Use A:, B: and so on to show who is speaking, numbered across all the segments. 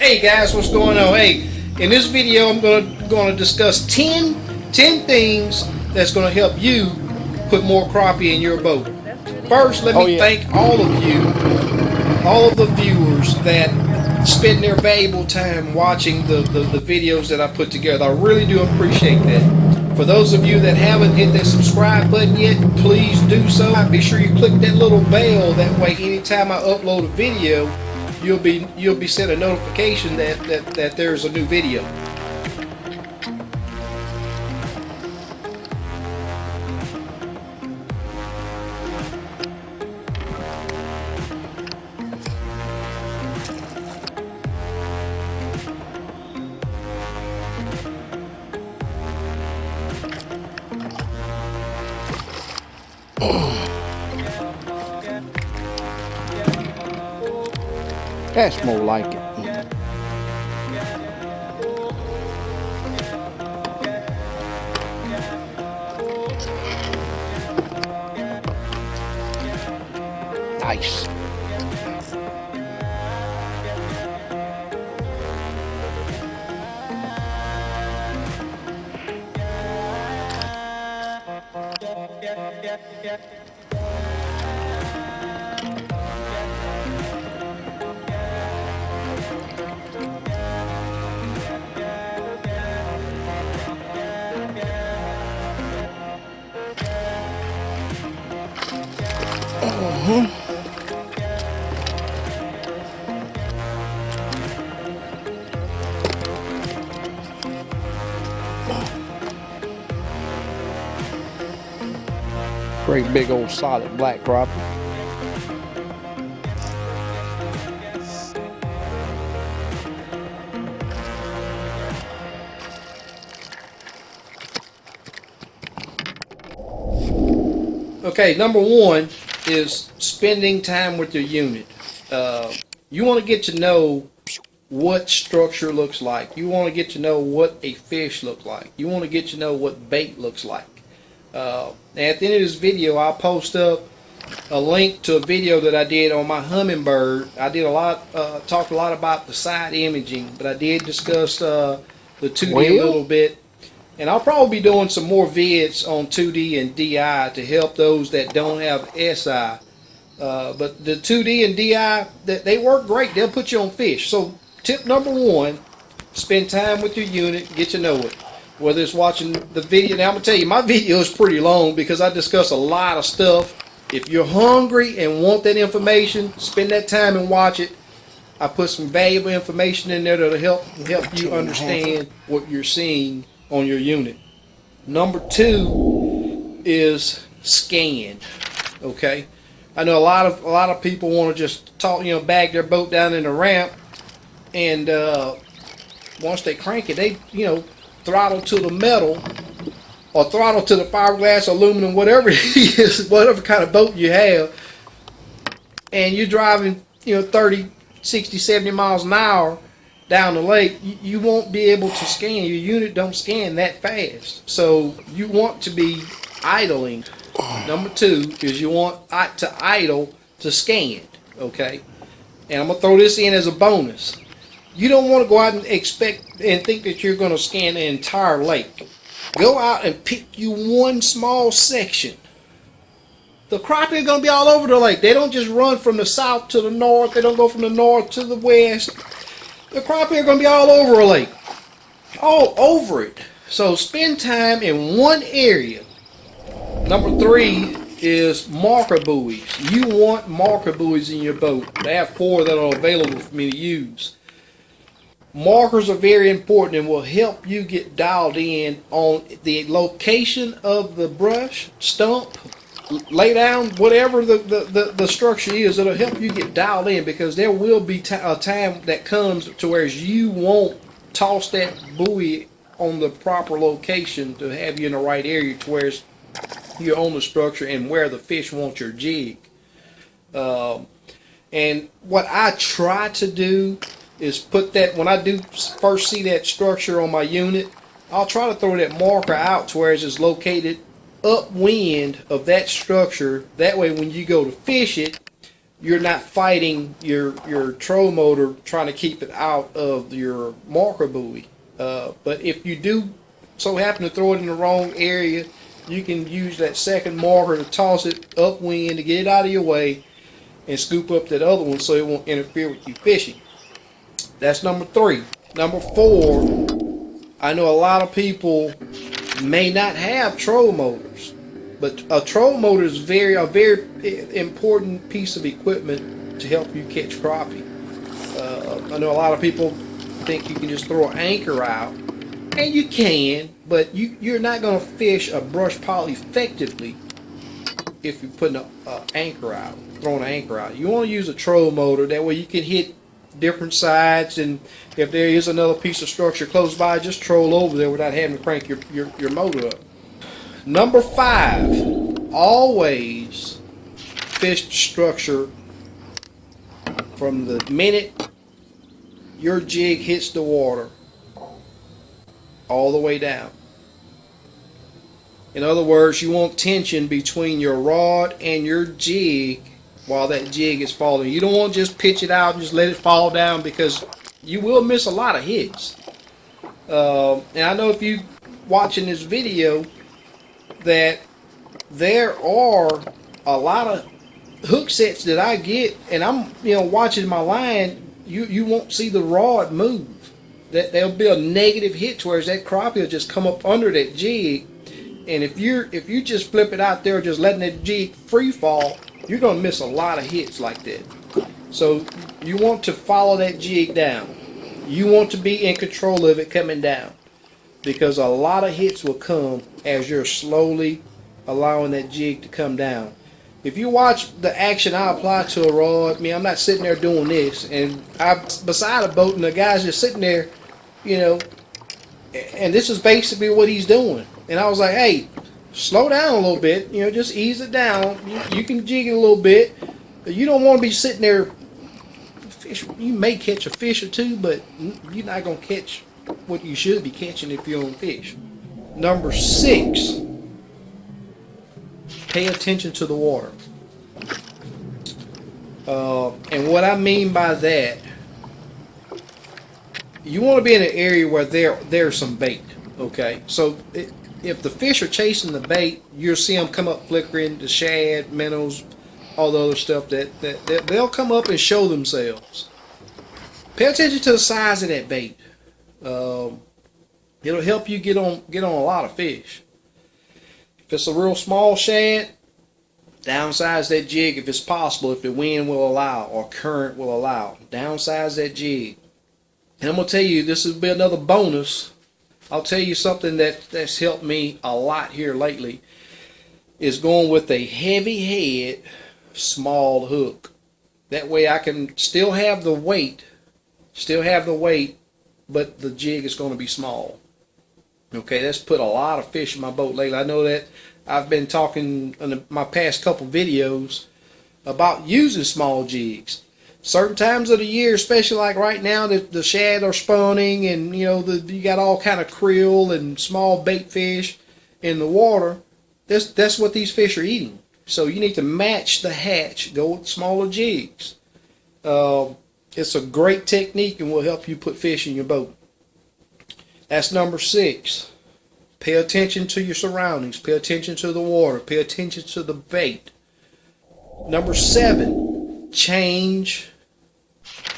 A: Hey guys, what's going on? Hey, in this video I'm gonna discuss 10 things that's gonna help you put more crappie in your boat. First, let me thank all of you, all of the viewers that spend their valuable time watching the videos that I put together. I really do appreciate that. For those of you that haven't hit that subscribe button yet, please do so. Be sure you click that little bell. That way, anytime I upload a video, you'll be sent a notification that there's a new video.
B: That's more like it. Nice. Great big old solid black crappie.
A: Okay, number one is spending time with your unit. You want to get to know what structure looks like. You want to get to know what a fish looks like. You want to get to know what bait looks like. At the end of this video, I'll post up a link to a video that I did on my hummingbird. I did talked a lot about the side imaging, but I did discuss the 2D a little bit. And I'll probably be doing some more vids on 2D and DI to help those that don't have SI. But the 2D and DI, they work great. They'll put you on fish. So tip number one, spend time with your unit, get to know it. Whether it's watching the video. Now I'm going to tell you, my video is pretty long because I discuss a lot of stuff. If you're hungry and want that information, spend that time and watch it. I put some valuable information in there that'll help you understand what you're seeing on your unit. Number two is scan. Okay, I know a lot of people want to just bag their boat down in the ramp, and once they crank it, they throttle to the metal or throttle to the fiberglass, aluminum, whatever it is, whatever kind of boat you have, and you're driving 30, 60, 70 miles an hour down the lake, you won't be able to scan. Your unit don't scan that fast. So you want to be idling. Number two is you want to idle to scan. Okay, and I'm gonna throw this in as a bonus. You don't want to go out and expect and think that you're going to scan the entire lake. Go out and pick you one small section. The crappie are going to be all over the lake. They don't just run from the south to the north. They don't go from the north to the west. The crappie are going to be all over a lake. All over it. So spend time in one area. Number three is marker buoys. You want marker buoys in your boat. I have 4 that are available for me to use. Markers are very important and will help you get dialed in on the location of the brush, stump, lay down, whatever the structure is. It'll help you get dialed in because there will be a time that comes to where you won't toss that buoy on the proper location to have you in the right area to where you're on the structure and where the fish want your jig. And what I try to do is put that, when I do first see that structure on my unit, I'll try to throw that marker out to where it's located upwind of that structure. That way when you go to fish it, you're not fighting your troll motor trying to keep it out of your marker buoy. But if you do so happen to throw it in the wrong area, you can use that second marker to toss it upwind to get it out of your way and scoop up that other one so it won't interfere with you fishing. That's number 3. Number 4, I know a lot of people may not have troll motors, but a troll motor is a very important piece of equipment to help you catch crappie. I know a lot of people think you can just throw an anchor out, and you can, but you're not going to fish a brush pile effectively if you're putting an anchor out, throwing an anchor out. You want to use a troll motor, that way you can hit different sides, and if there is another piece of structure close by, just troll over there without having to crank your motor up. Number 5, always fish the structure from the minute your jig hits the water all the way down. In other words, you want tension between your rod and your jig while that jig is falling. You don't want to just pitch it out and just let it fall down, because you will miss a lot of hits. And I know if you watching this video that there are a lot of hook sets that I get, and I'm watching my line, you won't see the rod move. That there'll be a negative hit towards that crappie will just come up under that jig, and if you just flip it out there just letting that jig free fall, you're gonna miss a lot of hits like that. So you want to follow that jig down. You want to be in control of it coming down, because a lot of hits will come as you're slowly allowing that jig to come down. If you watch the action I apply to a rod, I'm not sitting there doing this, and I'm beside a boat and the guy's just sitting there, and this is basically what he's doing. And I was like, hey, slow down a little bit, just ease it down. You can jig it a little bit, but you don't want to be sitting there. You may catch a fish or two, but you're not going to catch what you should be catching if you don't fish. Number 6, pay attention to the water. And what I mean by that, you want to be in an area where there's some bait. Okay, so if the fish are chasing the bait, you'll see them come up flickering, the shad, minnows, all the other stuff that they'll come up and show themselves. Pay attention to the size of that bait. It'll help you get on a lot of fish. If it's a real small shad, downsize that jig if it's possible, if the wind will allow or current will allow. Downsize that jig. And I'm going to tell you, this will be another bonus. I'll tell you something that's helped me a lot here lately, is going with a heavy head, small hook. That way I can still have the weight, but the jig is going to be small. Okay, that's put a lot of fish in my boat lately. I know that I've been talking in my past couple videos about using small jigs. Certain times of the year, especially like right now, the shad are spawning, and you got all kind of krill and small bait fish in the water. That's what these fish are eating. So you need to match the hatch. Go with smaller jigs. It's a great technique and will help you put fish in your boat. That's number 6. Pay attention to your surroundings. Pay attention to the water. Pay attention to the bait. Number 7, change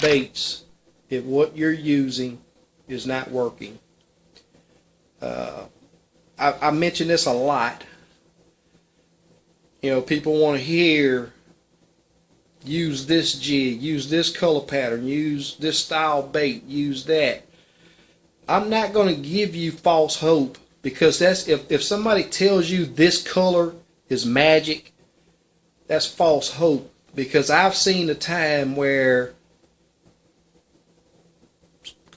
A: baits if what you're using is not working. I mention this a lot. People want to hear, use this jig, use this color pattern, use this style bait, use that. I'm not going to give you false hope, because that's if somebody tells you this color is magic, that's false hope. Because I've seen a time where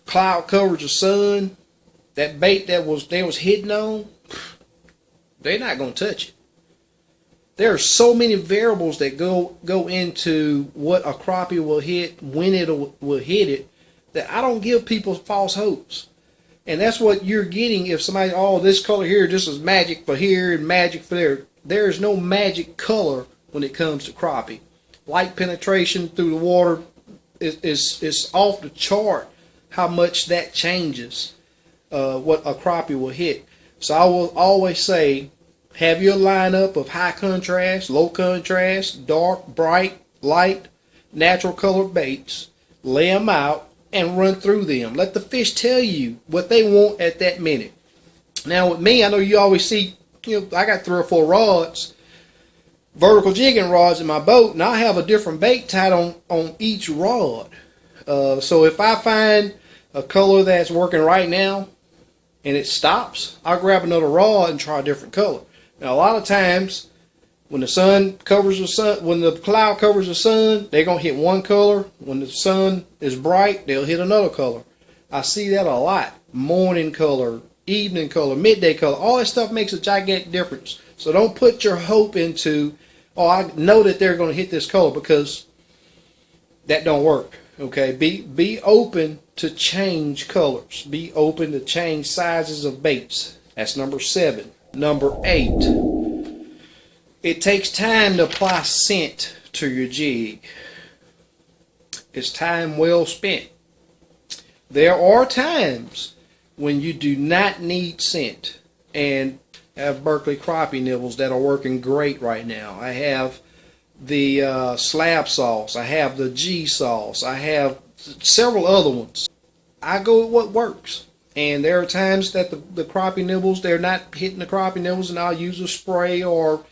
A: cloud coverage of sun, that bait they was hitting on, they're not going to touch it. There are so many variables that go into what a crappie will hit, when it will hit it, that I don't give people false hopes. And that's what you're getting if somebody, this color here, this is magic for here and magic for there. There is no magic color when it comes to crappie. light penetration through the water is off the chart how much that changes what a crappie will hit. So I will always say, have your lineup of high contrast, low contrast, dark, bright, light, natural colored baits. Lay them out and run through them. Let the fish tell you what they want at that minute. Now with me, I know you always see, I got 3 or 4 rods, vertical jigging rods in my boat, and I have a different bait tied on each rod. So if I find a color that's working right now and it stops, I'll grab another rod and try a different color. Now a lot of times when the sun covers the sun, when the cloud covers the sun, they're gonna hit one color. When the sun is bright, they'll hit another color. I see that a lot. Morning color, evening color, midday color, all that stuff makes a gigantic difference. So don't put your hope into, oh, I know that they're going to hit this color, because that don't work. Okay, be open to change colors. Be open to change sizes of baits. That's number 7. Number 8. It takes time to apply scent to your jig. It's time well spent. There are times when you do not need scent, and I have Berkley crappie nibbles that are working great right now. I have the Slab sauce. I have the Gsauce. I have several other ones. I go with what works. And there are times that the crappie nibbles, they're not hitting the crappie nibbles, and I'll use a spray or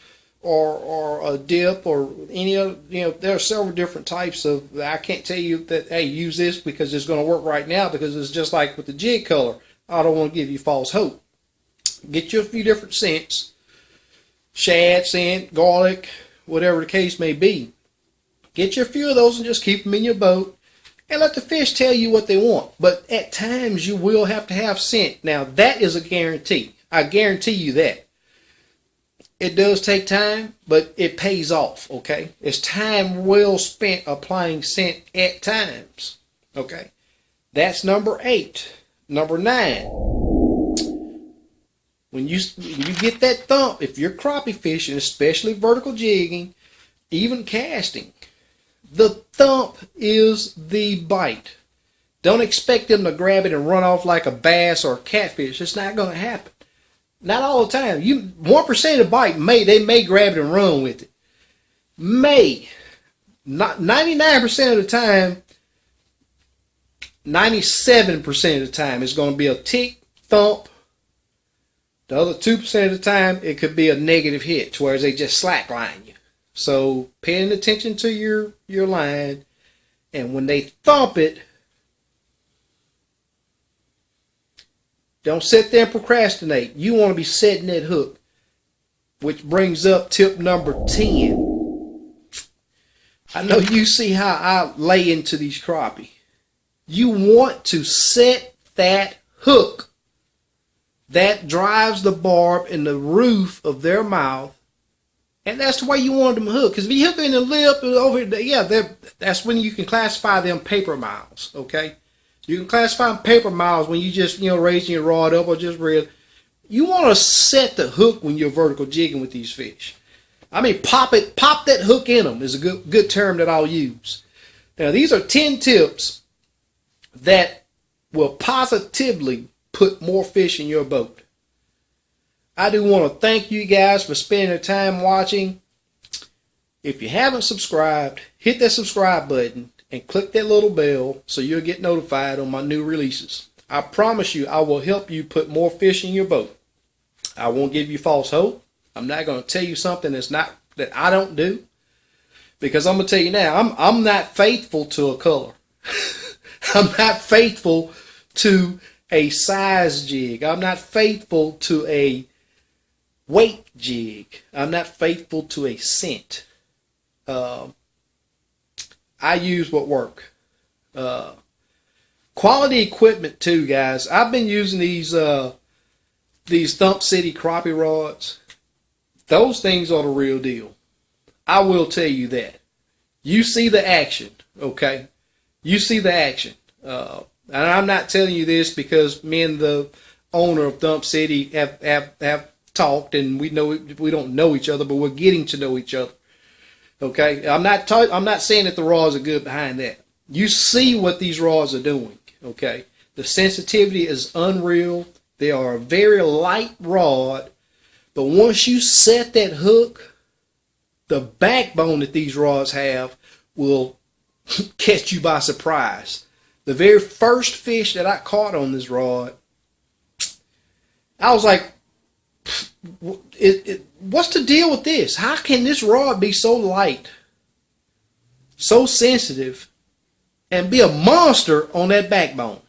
A: a dip or any other. There are several different types of. I can't tell you that, hey, use this because it's going to work right now, because it's just like with the jig color. I don't want to give you false hope. Get you a few different scents, shad scent, garlic, whatever the case may be. Get you a few of those and just keep them in your boat and let the fish tell you what they want. But at times you will have to have scent. Now that is a guarantee. I guarantee you that. It does take time, but it pays off, okay? It's time well spent applying scent at times, okay? That's number 8. Number 9. When you get that thump, if you're crappie fishing, especially vertical jigging, even casting, the thump is the bite. Don't expect them to grab it and run off like a bass or a catfish. It's not going to happen. Not all the time. 1% of the bite, they may grab it and run with it. Not 99% of the time, 97% of the time, it's going to be a tick, thump. The other 2% of the time, it could be a negative hit, whereas they just slackline you. So paying attention to your line, and when they thump it, don't sit there and procrastinate. You want to be setting that hook, which brings up tip number 10. I know you see how I lay into these crappie. You want to set that hook that drives the barb in the roof of their mouth, and that's the way you want them hooked. Because if you hook in the lip over here, yeah, that's when you can classify them paper miles. Okay, you can classify them paper miles when you just raising your rod up or just reel. You want to set the hook when you're vertical jigging with these fish. I mean, pop that hook in them is a good term that I'll use. Now these are 10 tips that will positively put more fish in your boat. I do want to thank you guys for spending the time watching. If you haven't subscribed, hit that subscribe button and click that little bell so you'll get notified on my new releases. I promise you I will help you put more fish in your boat. I won't give you false hope. I'm not going to tell you something that I don't do, because I'm going to tell you now, I'm not faithful to a color. I'm not faithful to a size jig. I'm not faithful to a weight jig. I'm not faithful to a scent. I use what work. Quality equipment too, guys. I've been using these Thump City crappie rods. Those things are the real deal. I will tell you that. You see the action, okay? You see the action. And I'm not telling you this because me and the owner of Thump City have talked, and we don't know each other, but we're getting to know each other. Okay, I'm not saying that the rods are good behind that. You see what these rods are doing. Okay, the sensitivity is unreal. They are a very light rod, but once you set that hook, the backbone that these rods have will catch you by surprise. The very first fish that I caught on this rod, I was like, what's the deal with this? How can this rod be so light, so sensitive, and be a monster on that backbone?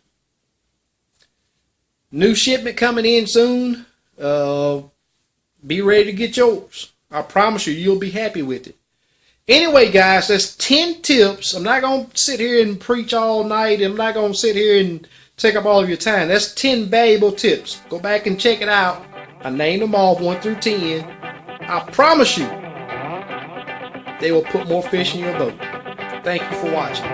A: New shipment coming in soon. Be ready to get yours. I promise you, you'll be happy with it. Anyway, guys, that's 10 tips. I'm not going to sit here and preach all night. I'm not going to sit here and take up all of your time. That's 10 valuable tips. Go back and check it out. I named them off 1 through 10. I promise you, they will put more fish in your boat. Thank you for watching.